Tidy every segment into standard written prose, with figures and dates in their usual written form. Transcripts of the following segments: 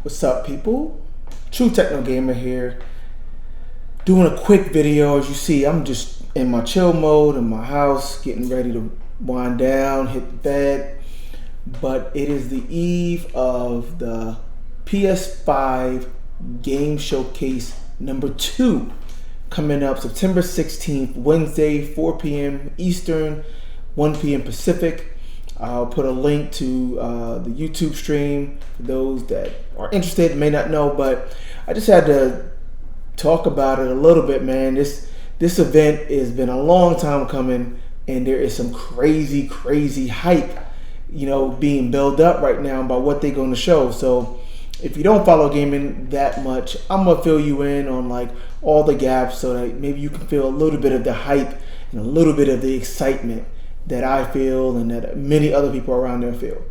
What's up, people? True Techno Gamer here. Doing a quick video. As you see, I'm just in my chill mode in my house, getting ready to wind down, hit the bed. But it is the eve of the PS5 Game Showcase number 2 coming up September 16th, Wednesday, 4 p.m. Eastern, 1 p.m. Pacific. I'll put a link to the YouTube stream for those that are interested and may not know, but I just had to talk about it a little bit, man. This event has been a long time coming, and there is some crazy hype, being built up right now about what they're going to show. So if you don't follow gaming that much, I'm gonna fill you in on like all the gaps so that maybe you can feel a little bit of the hype and a little bit of the excitement that I feel and that many other people around there feel.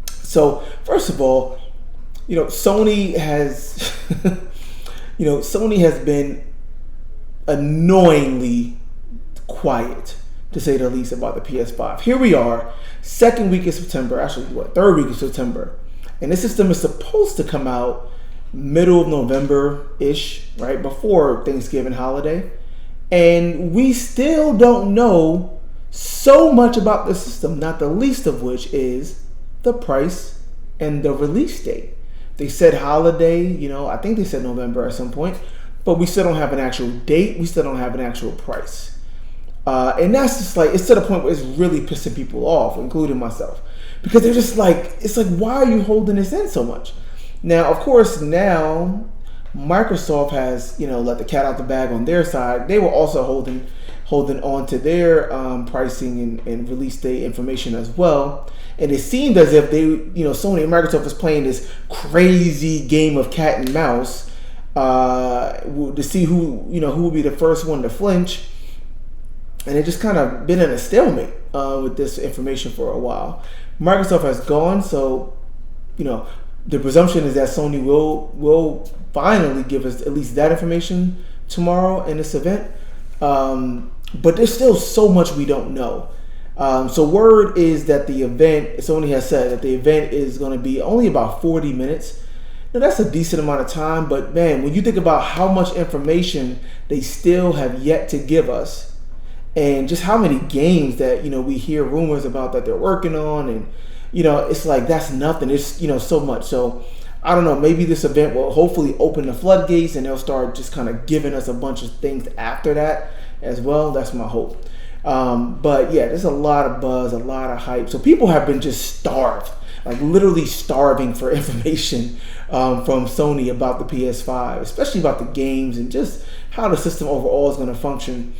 So first of all, Sony has Sony has been annoyingly quiet, to say the least, about the PS5. Here we are, second week of September, actually third week of September, and this system is supposed to come out middle of November-ish, right before Thanksgiving holiday, and we still don't know so much about the system, not the least of which is the price and the release date. They said holiday, I think they said November at some point, but we still don't have an actual date. We still don't have an actual price. And that's just like, it's to the point where it's really pissing people off, including myself, because they're just like, it's like, why are you holding this in so much? Now, of course, now Microsoft has, let the cat out the bag on their side. They were also holding on to their pricing and release date information as well. And it seemed as if they, Sony and Microsoft was playing this crazy game of cat and mouse to see who would be the first one to flinch. And it just kind of been in a stalemate with this information for a while. Microsoft has gone, so the presumption is that Sony will finally give us at least that information tomorrow in this event. But there's still so much we don't know. So word is that the event, Sony has said that the event is going to be only about 40 minutes. Now that's a decent amount of time, but man, when you think about how much information they still have yet to give us, and just how many games that we hear rumors about that they're working on, and it's like that's nothing. It's so much. So I don't know, maybe this event will hopefully open the floodgates and they'll start just kind of giving us a bunch of things after that as well. That's my hope. But yeah, there's a lot of buzz, a lot of hype. So people have been just starved, like literally starving for information from Sony about the PS5, especially about the games and just how the system overall is going to function.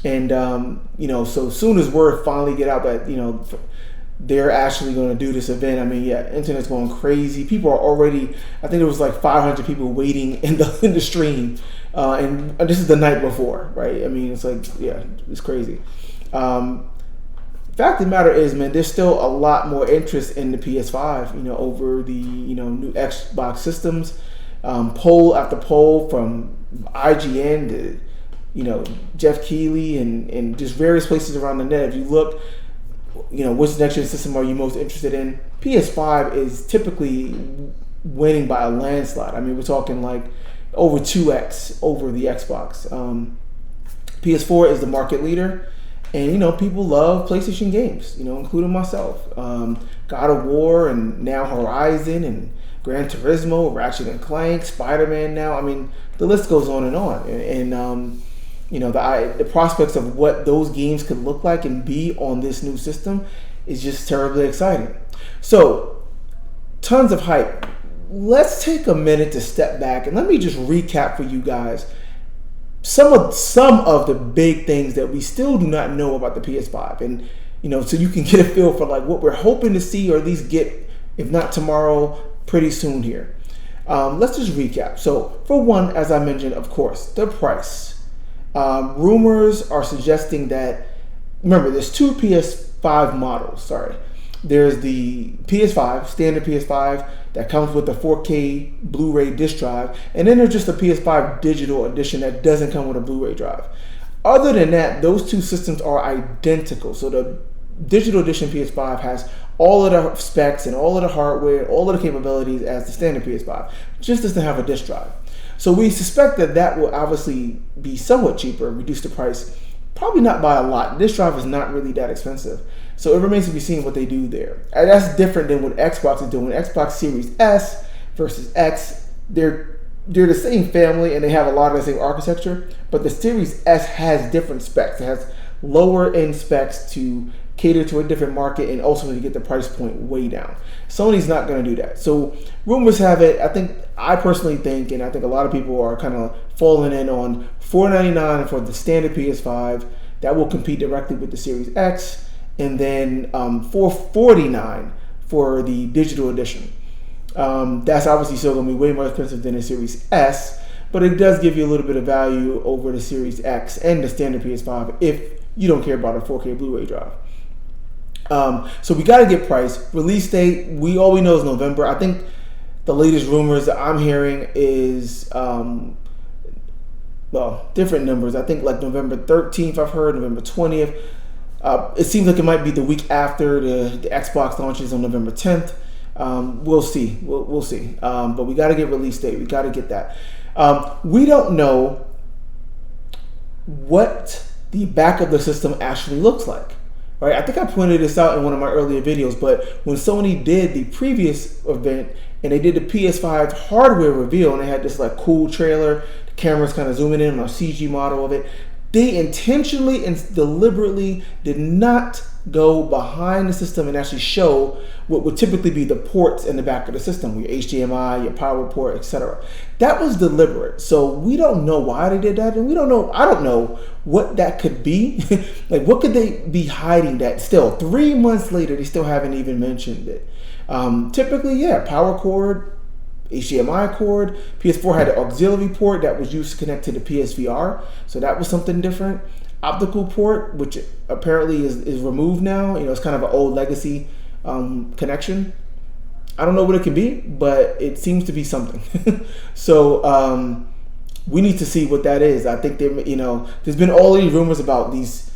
And so as soon as word finally get out that they're actually going to do this event, I mean, yeah, internet's going crazy. People are already, I think there was like 500 people waiting in the stream, and this is the night before, right? I mean, it's like, yeah, it's crazy. Fact of the matter is, man, there's still a lot more interest in the PS5, over the new Xbox systems. Poll after poll from IGN to Jeff Keighley and just various places around the net. If you look, which next gen system are you most interested in? PS5 is typically winning by a landslide. I mean, we're talking like over 2x over the Xbox. PS4 is the market leader, and people love PlayStation games, including myself. God of War and now Horizon and Gran Turismo, Ratchet and Clank, Spider-Man now. I mean, the list goes on and on. And the prospects of what those games could look like and be on this new system is just terribly exciting. So, tons of hype. Let's take a minute to step back and let me just recap for you guys some of the big things that we still do not know about the PS5, and so you can get a feel for like what we're hoping to see, or at least get, if not tomorrow, pretty soon here. Let's just recap. So, for one, as I mentioned, of course, the price. Rumors are suggesting that, remember, there's two PS5 models, sorry. There's the PS5, standard PS5, that comes with a 4K Blu-ray disc drive, and then there's just a PS5 digital edition that doesn't come with a Blu-ray drive. Other than that, those two systems are identical. So the digital edition PS5 has all of the specs and all of the hardware, all of the capabilities as the standard PS5. Just doesn't have a disk drive. So we suspect that will obviously be somewhat cheaper, reduce the price. Probably not by a lot. Disk drive is not really that expensive. So it remains to be seen what they do there. And that's different than what Xbox is doing. Xbox Series S versus X, they're the same family and they have a lot of the same architecture, but the Series S has different specs. It has lower end specs to cater to a different market and ultimately get the price point way down. Sony's not going to do that. So rumors have it, I personally think, and I think a lot of people are kind of falling in on $499 for the standard PS5 that will compete directly with the Series X, and then $449 for the digital edition. That's obviously still going to be way more expensive than the Series S, but it does give you a little bit of value over the Series X and the standard PS5 if you don't care about a 4K Blu-ray drive. So we got to get price. Release date, all we know is November. I think the latest rumors that I'm hearing is, different numbers. I think like November 13th, I've heard, November 20th. It seems like it might be the week after the Xbox launches on November 10th. We'll see. We'll see. But we got to get release date. We got to get that. We don't know what the back of the system actually looks like. Right? I think I pointed this out in one of my earlier videos, but when Sony did the previous event and they did the PS5 hardware reveal and they had this like cool trailer, the camera's kind of zooming in on a CG model of it, they intentionally and deliberately did not go behind the system and actually show what would typically be the ports in the back of the system, your HDMI, your power port, etc. That was deliberate. So we don't know why they did that, and I don't know what that could be. Like, what could they be hiding that still 3 months later they still haven't even mentioned it? Typically, power cord, HDMI cord. PS4 had an auxiliary port that was used to connect to the PSVR, so that was something different. Optical port, which apparently is removed now. It's kind of an old legacy connection. I don't know what it can be, but it seems to be something. So we need to see what that is. I think there's been all these rumors about these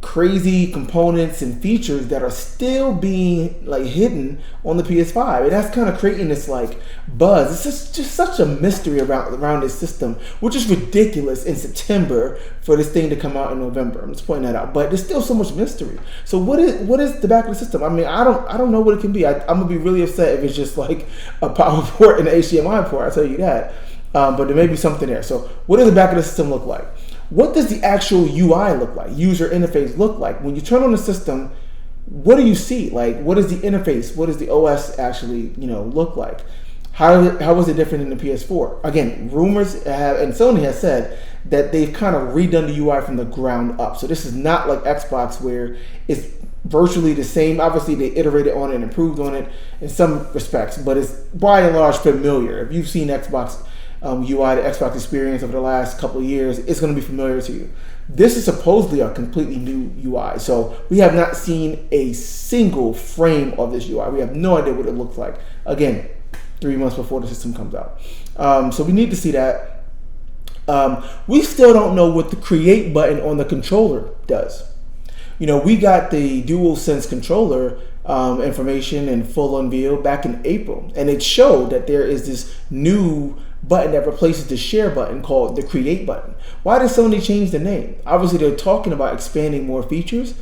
crazy components and features that are still being like hidden on the PS5, and that's kind of creating this like buzz. It's just such a mystery around this system, which is ridiculous in September for this thing to come out in November. I'm just pointing that out, but there's still so much mystery. So what is the back of the system? I mean, I don't know what it can be. I'm gonna be really upset if it's just like a power port and an HDMI port. I'll tell you that. But there may be something there. So what does the back of the system look like? What does the actual UI look like? User interface look like? When you turn on the system, what do you see? Like, what is the interface? What does the OS actually, look like? How is it different than the PS4? Again, rumors have, and Sony has said that they've kind of redone the UI from the ground up. So this is not like Xbox where it's virtually the same. Obviously, they iterated on it and improved on it in some respects, but it's by and large familiar. If you've seen Xbox UI, the Xbox experience over the last couple of years, it's going to be familiar to you. This is supposedly a completely new UI. So we have not seen a single frame of this UI. We have no idea what it looks like. Again, 3 months before the system comes out. So we need to see that. We still don't know what the create button on the controller does. We got the DualSense controller information and full unveil back in April, and it showed that there is this new button that replaces the share button called the create button. Why did Sony change the name? Obviously they're talking about expanding more features,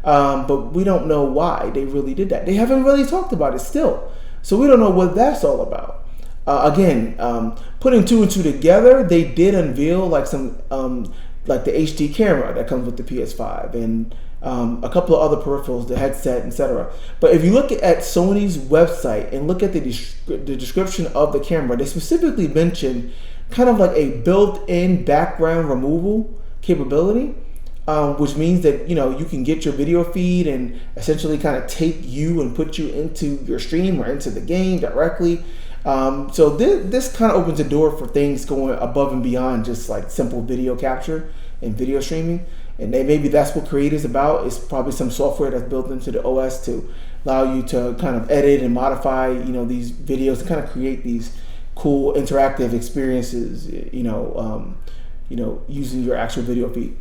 but we don't know why they really did that. They haven't really talked about it still, so we don't know what that's all about. Again, putting two and two together, they did unveil like some like the HD camera that comes with the PS5 and a couple of other peripherals, the headset, etc. But if you look at Sony's website and look at the description of the camera, they specifically mention kind of like a built-in background removal capability, which means that you can get your video feed and essentially kind of take you and put you into your stream or into the game directly. So this kind of opens the door for things going above and beyond just like simple video capture and video streaming. And maybe that's what Create is about. It's probably some software that's built into the OS to allow you to kind of edit and modify, these videos and kind of create these cool interactive experiences, using your actual video feed.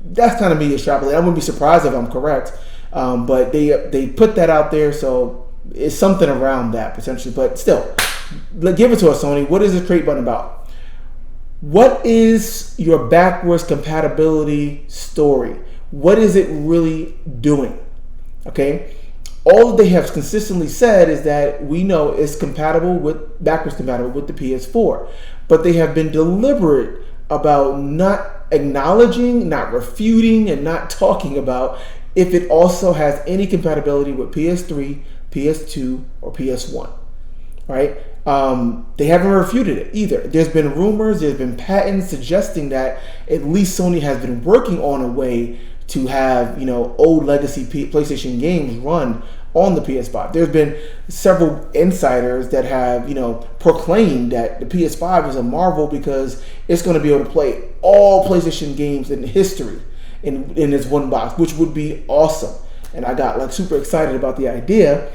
That's kind of me extrapolating. I wouldn't be surprised if I'm correct. But they put that out there, so it's something around that potentially. But still, give it to us, Sony. What is this create button about? What is your backwards compatibility story? What is it really doing? Okay, all they have consistently said is that we know it's backwards compatible with the PS4, but they have been deliberate about not acknowledging, not refuting, and not talking about if it also has any compatibility with PS3, PS2, or PS1. Right? They haven't refuted it either. There's been rumors, there's been patents suggesting that at least Sony has been working on a way to have, old legacy PlayStation games run on the PS5. There's been several insiders that have, proclaimed that the PS5 is a marvel because it's going to be able to play all PlayStation games in history in this one box, which would be awesome. And I got super excited about the idea,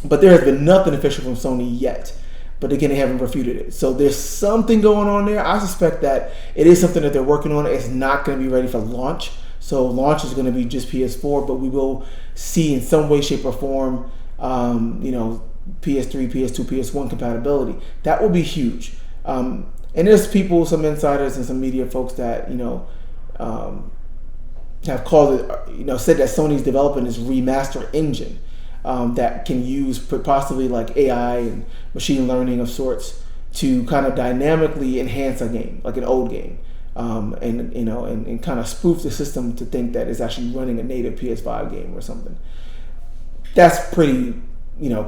but there has been nothing official from Sony yet. But again, they haven't refuted it. So there's something going on there. I suspect that it is something that they're working on. It's not going to be ready for launch. So launch is going to be just PS4, but we will see in some way, shape, or form, PS3, PS2, PS1 compatibility. That will be huge. And there's people, some insiders and some media folks that, have called it, said that Sony's developing this Remaster Engine that can use possibly like AI and machine learning of sorts to kind of dynamically enhance a game, like an old game. And kind of spoof the system to think that it's actually running a native PS5 game or something. That's pretty,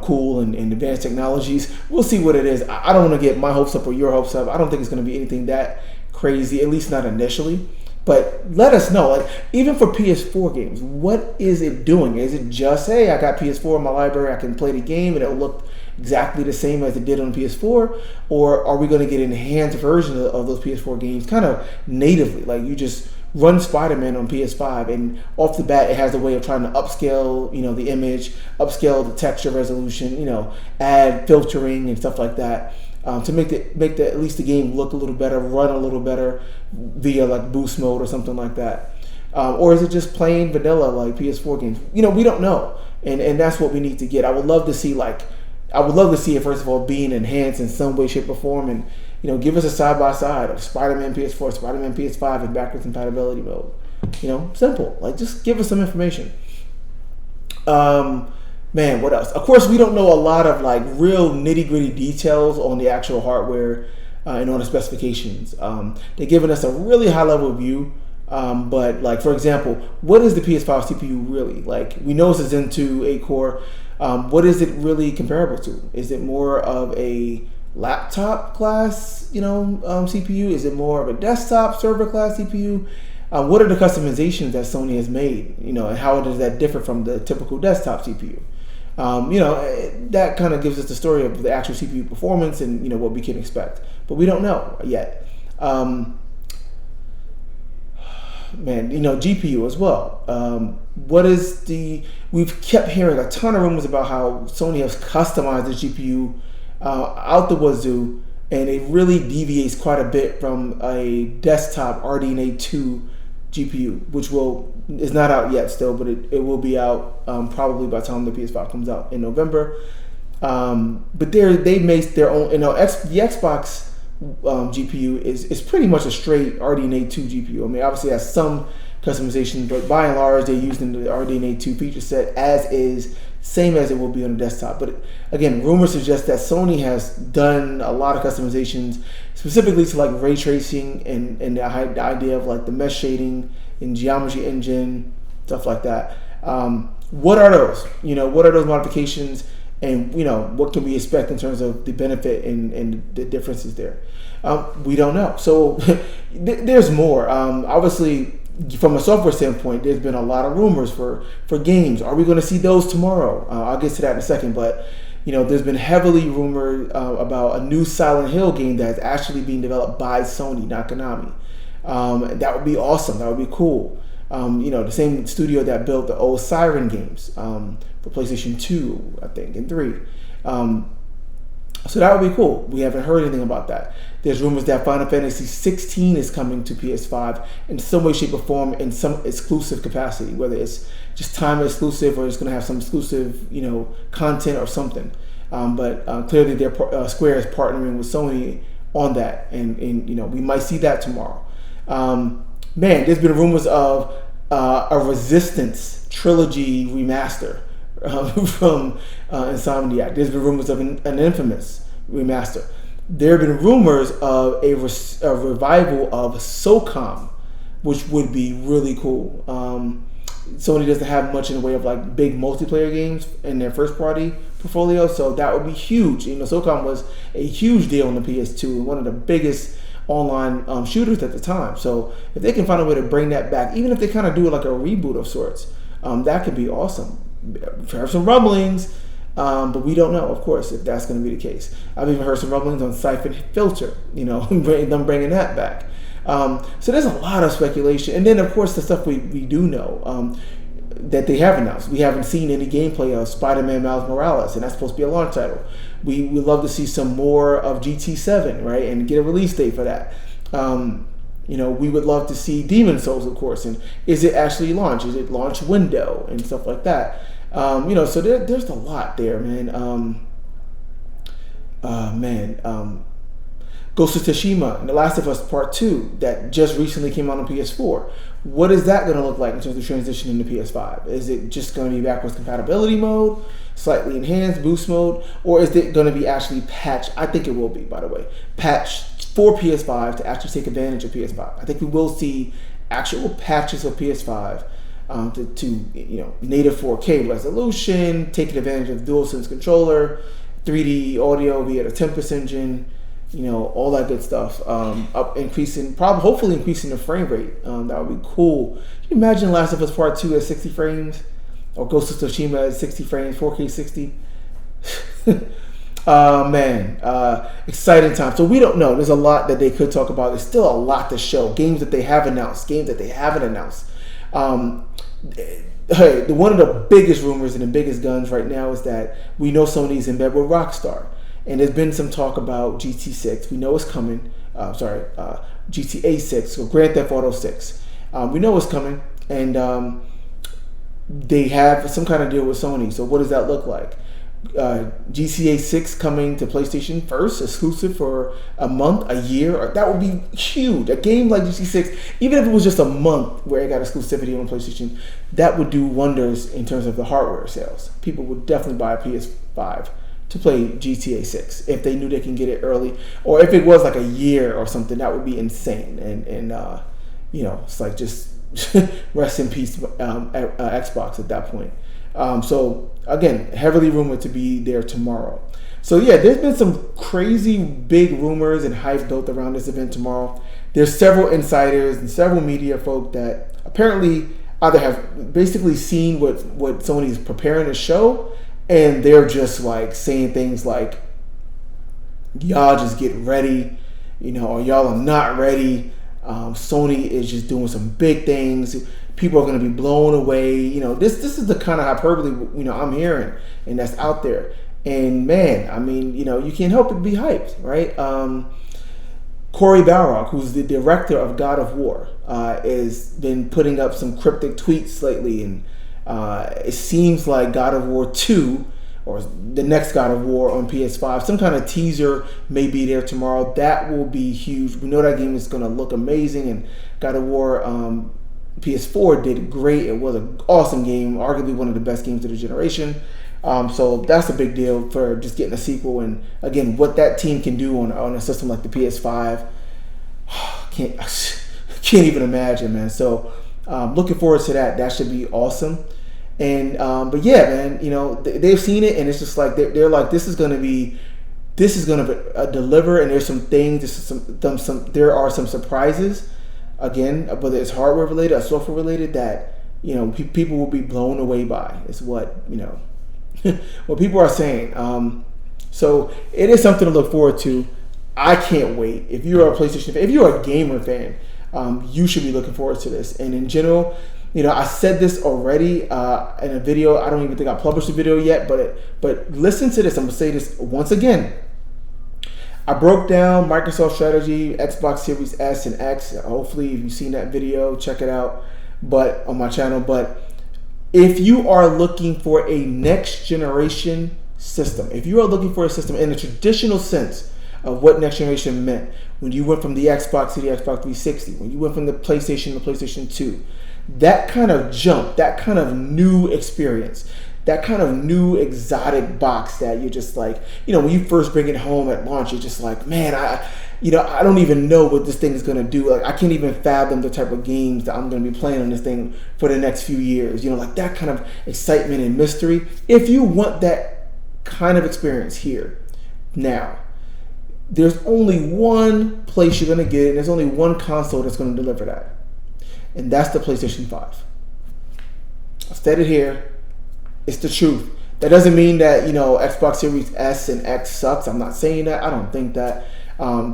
cool and advanced technologies. We'll see what it is. I don't want to get my hopes up or your hopes up. I don't think it's going to be anything that crazy, at least not initially. But let us know, like even for PS4 games, what is it doing? Is it just, hey, I got PS4 in my library, I can play the game and it'll look exactly the same as it did on PS4? Or are we going to get an enhanced version of those PS4 games kind of natively? Like you just run Spider-Man on PS5 and off the bat it has a way of trying to upscale, the image, upscale the texture resolution, add filtering and stuff like that. To make at least the game look a little better, run a little better via like boost mode or something like that. Or is it just plain vanilla like PS4 games? We don't know. And that's what we need to get. I would love to see it, first of all, being enhanced in some way, shape, or form, and give us a side by side of Spider-Man PS4, Spider-Man PS5 in backwards compatibility mode. Simple. Like just give us some information. Man, what else? Of course, we don't know a lot of like real nitty-gritty details on the actual hardware and on the specifications. They're giving us a really high-level view, but like for example, what is the PS5 CPU really? Like we know it's a Zen 2 8-core. What is it really comparable to? Is it more of a laptop class, CPU? Is it more of a desktop server class CPU? What are the customizations that Sony has made? And how does that differ from the typical desktop CPU? That kind of gives us the story of the actual CPU performance and what we can expect, but we don't know yet. GPU as well. We've kept hearing a ton of rumors about how Sony has customized the GPU out the wazoo, and it really deviates quite a bit from a desktop RDNA 2 GPU, which is not out yet still, but it will be out probably by the time the PS5 comes out in November. But they made their own. The Xbox GPU is pretty much a straight RDNA 2 GPU. I mean, obviously it has some customization, but by and large they're using the RDNA 2 feature set as is, same as it will be on the desktop. But again, rumors suggest that Sony has done a lot of customizations specifically to like ray tracing and the idea of like the mesh shading in Geometry Engine, stuff like that. What are those? What are those modifications? And what can we expect in terms of the benefit and the differences there? We don't know. So there's more. Obviously, from a software standpoint, there's been a lot of rumors for games. Are we going to see those tomorrow? I'll get to that in a second. But there's been heavily rumored about a new Silent Hill game that's actually being developed by Sony, not Konami. That would be awesome. That would be cool. The same studio that built the old Siren games for PlayStation 2, I think, and 3. So that would be cool. We haven't heard anything about that. There's rumors that Final Fantasy XVI is coming to PS5 in some way, shape, or form in some exclusive capacity, whether it's just time exclusive or it's going to have some exclusive, content or something. But clearly, Square is partnering with Sony on that, and we might see that tomorrow. There's been rumors of a Resistance trilogy remaster from Insomniac. There's been rumors of an Infamous remaster. There have been rumors of a revival of SOCOM, which would be really cool. Sony doesn't have much in the way of like big multiplayer games in their first party portfolio, so that would be huge. SOCOM was a huge deal on the PS2 and one of the biggest online shooters at the time. So if they can find a way to bring that back, even if they kind of do like a reboot of sorts, that could be awesome. Heard some rumblings, but we don't know, of course, if that's going to be the case. I've even heard some rumblings on Siphon Filter, them bringing that back. So there's a lot of speculation, and then of course the stuff we do know that they have announced. We haven't seen any gameplay of Spider-Man Miles Morales, and that's supposed to be a launch title. We would love to see some more of GT7, right, and get a release date for that. We would love to see Demon Souls, of course, and is it actually launch? Is it launch window and stuff like that? So there's a lot there, man. Ghost of Tsushima and The Last of Us Part 2 that just recently came out on PS4. What is that going to look like in terms of transition into PS5? Is it just going to be backwards compatibility mode, slightly enhanced boost mode, or is it going to be actually patched? I think it will be, by the way, patched for PS5 to actually take advantage of PS5. I think we will see actual patches of PS5 to native 4K resolution, taking advantage of DualSense controller, 3D audio via the Tempest engine, all that good stuff. Hopefully increasing the frame rate. That would be cool. Can you imagine Last of Us Part 2 at 60 frames? Or Ghost of Tsushima at 60 frames, 4K 60? Exciting time. So we don't know. There's a lot that they could talk about. There's still a lot to show. Games that they have announced, games that they haven't announced. One of the biggest rumors and the biggest guns right now is that we know Sony's in bed with Rockstar. And there's been some talk about GT6. We know it's coming. GTA 6 or Grand Theft Auto 6. We know it's coming. And they have some kind of deal with Sony. So what does that look like? GTA 6 coming to PlayStation first, exclusive for a month, a year. That would be huge. A game like GTA 6, even if it was just a month where it got exclusivity on PlayStation, that would do wonders in terms of the hardware sales. People would definitely buy a PS5 to play GTA 6 if they knew they can get it early, or if it was like a year or something. That would be insane. And it's like just rest in peace Xbox at that point. So again, heavily rumored to be there tomorrow. So yeah, there's been some crazy big rumors and hype built around this event tomorrow. There's several insiders and several media folk that apparently either have basically seen what Sony is preparing to show, and they're just like saying things like, y'all just get ready, or y'all are not ready. Sony is just doing some big things. People are going to be blown away. This is the kind of hyperbole I'm hearing, and that's out there. And man, I mean, you can't help but be hyped, right? Cory Balrog, who's the director of God of War, has been putting up some cryptic tweets lately, and it seems like God of War 2 or the next God of War on PS5, some kind of teaser may be there tomorrow. That will be huge. We know that game is going to look amazing, and God of War PS4 did great. It was an awesome game, arguably one of the best games of the generation. So that's a big deal for just getting a sequel, and again, what that team can do on a system like the PS5, can't even imagine, man. So looking forward to that. That should be awesome. And but yeah, man, they've seen it, and it's just like they're like, this is going to deliver, and there's some things, there are some surprises. Again, whether it's hardware related or software related, that people will be blown away by. Is what what people are saying. So it is something to look forward to. I can't wait. If you're a PlayStation fan, if you're a gamer fan, you should be looking forward to this. And in general, I said this already in a video. I don't even think I published a video yet, but listen to this. I'm gonna say this once again. I broke down Microsoft strategy, Xbox Series S and X. Hopefully, if you've seen that video, check it out. But on my channel. But if you are looking for a next generation system, if you are looking for a system in the traditional sense of what next generation meant, when you went from the Xbox to the Xbox 360, when you went from the PlayStation to PlayStation 2, that kind of jump, that kind of new experience, that kind of new exotic box that you're just like, when you first bring it home at launch, you're just like, man, I don't even know what this thing is going to do. Like, I can't even fathom the type of games that I'm going to be playing on this thing for the next few years. Like that kind of excitement and mystery. If you want that kind of experience here, now, there's only one place you're going to get it, and there's only one console that's going to deliver that. And that's the PlayStation 5. I've said it here. It's the truth. That doesn't mean that, Xbox Series S and X sucks. I'm not saying that. I don't think that.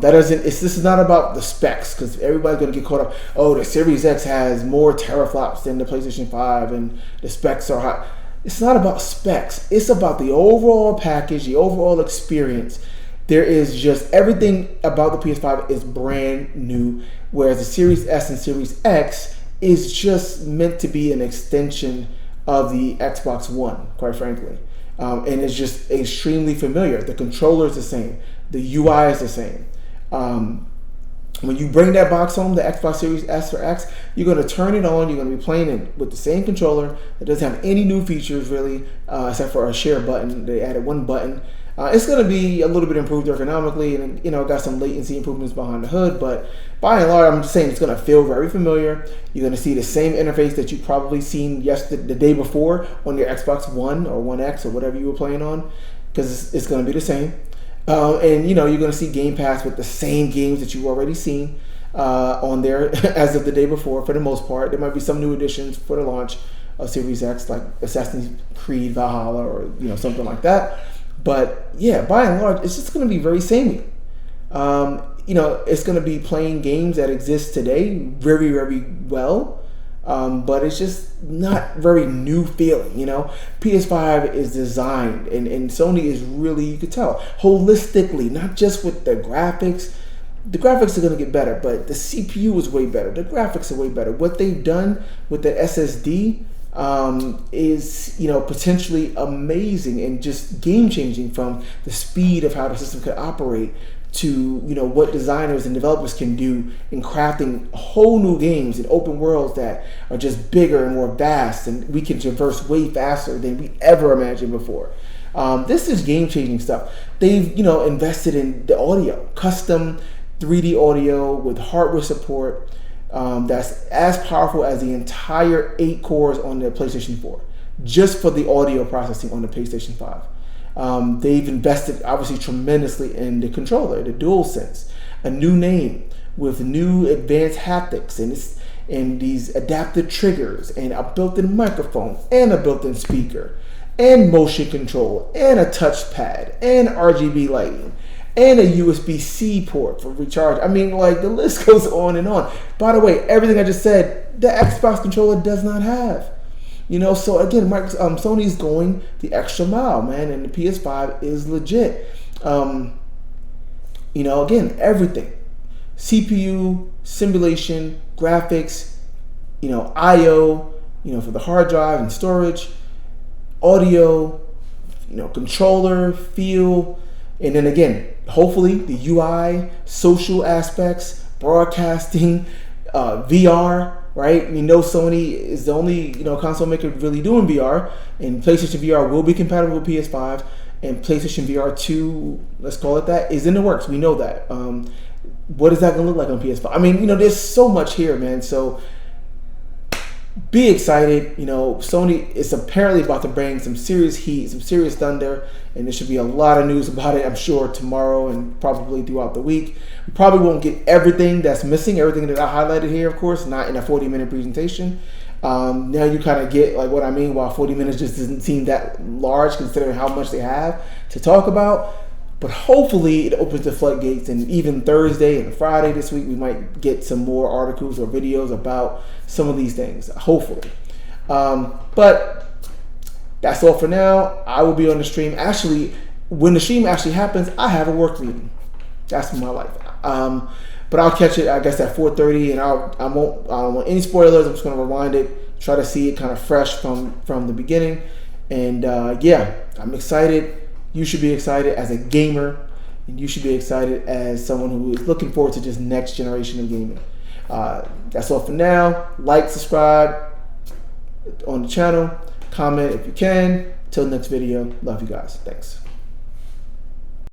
This is not about the specs, because everybody's going to get caught up. Oh, the Series X has more teraflops than the PlayStation 5 and the specs are hot. It's not about specs. It's about the overall package, the overall experience. There is just everything about the PS5 is brand new, whereas the Series S and Series X is just meant to be an extension of the Xbox One, quite frankly. And it's just extremely familiar. The controller is the same. The UI is the same. When you bring that box home, the Xbox Series S or X, you're going to turn it on. You're going to be playing it with the same controller. It doesn't have any new features, really, except for a share button. They added one button. It's going to be a little bit improved ergonomically, and got some latency improvements behind the hood. But by and large, I'm just saying it's going to feel very familiar. You're going to see the same interface that you've probably seen the day before on your Xbox One or One X or whatever you were playing on, because it's going to be the same. And you're going to see Game Pass with the same games that you've already seen on there as of the day before. For the most part, there might be some new additions for the launch of Series X, like Assassin's Creed Valhalla or something like that. But yeah, by and large, it's just going to be very samey. It's going to be playing games that exist today very, very well. But it's just not very new feeling, PS5 is designed, and Sony is really, you could tell, holistically, not just with the graphics. The graphics are going to get better, but the CPU is way better. The graphics are way better. What they've done with the SSD is potentially amazing and just game changing, from the speed of how the system could operate to what designers and developers can do in crafting whole new games and open worlds that are just bigger and more vast, and we can traverse way faster than we ever imagined before. This is game changing stuff. They've invested in the audio, custom 3D audio with hardware support. That's as powerful as the entire 8 cores on the PlayStation 4, just for the audio processing on the PlayStation 5. They've invested obviously tremendously in the controller, the DualSense, a new name with new advanced haptics and these adaptive triggers and a built-in microphone and a built-in speaker and motion control and a touchpad and RGB lighting and a USB-C port for recharge. I mean, the list goes on and on. By the way, everything I just said, the Xbox controller does not have. So again, Sony's going the extra mile, man, and the PS5 is legit. Again, everything. CPU, simulation, graphics, I/O, for the hard drive and storage, audio, controller, feel, and then again, hopefully the UI, social aspects, broadcasting, VR, right? We know Sony is the only console maker really doing VR, and PlayStation VR will be compatible with PS5, and PlayStation VR 2, let's call it that, is in the works. We know that. What is that going to look like on PS5? I mean, there's so much here, man. So be excited. Sony is apparently about to bring some serious heat, some serious thunder, and there should be a lot of news about it, I'm sure, tomorrow and probably throughout the week. We probably won't get everything that's missing, everything that I highlighted here, of course, not in a 40-minute presentation. Now you kind of get what I mean, while 40 minutes just doesn't seem that large considering how much they have to talk about. But hopefully it opens the floodgates, and even Thursday and Friday this week we might get some more articles or videos about some of these things, hopefully. But that's all for now. I will be on the stream. Actually, when the stream actually happens, I have a work meeting. That's my life. But I'll catch it, I guess, at 4:30, and I don't want any spoilers. I'm just going to rewind it, try to see it kind of fresh from the beginning. And yeah, I'm excited. You should be excited as a gamer, and you should be excited as someone who is looking forward to just next generation of gaming. That's all for now. Like, subscribe on the channel, comment if you can. Till next video. Love you guys. Thanks.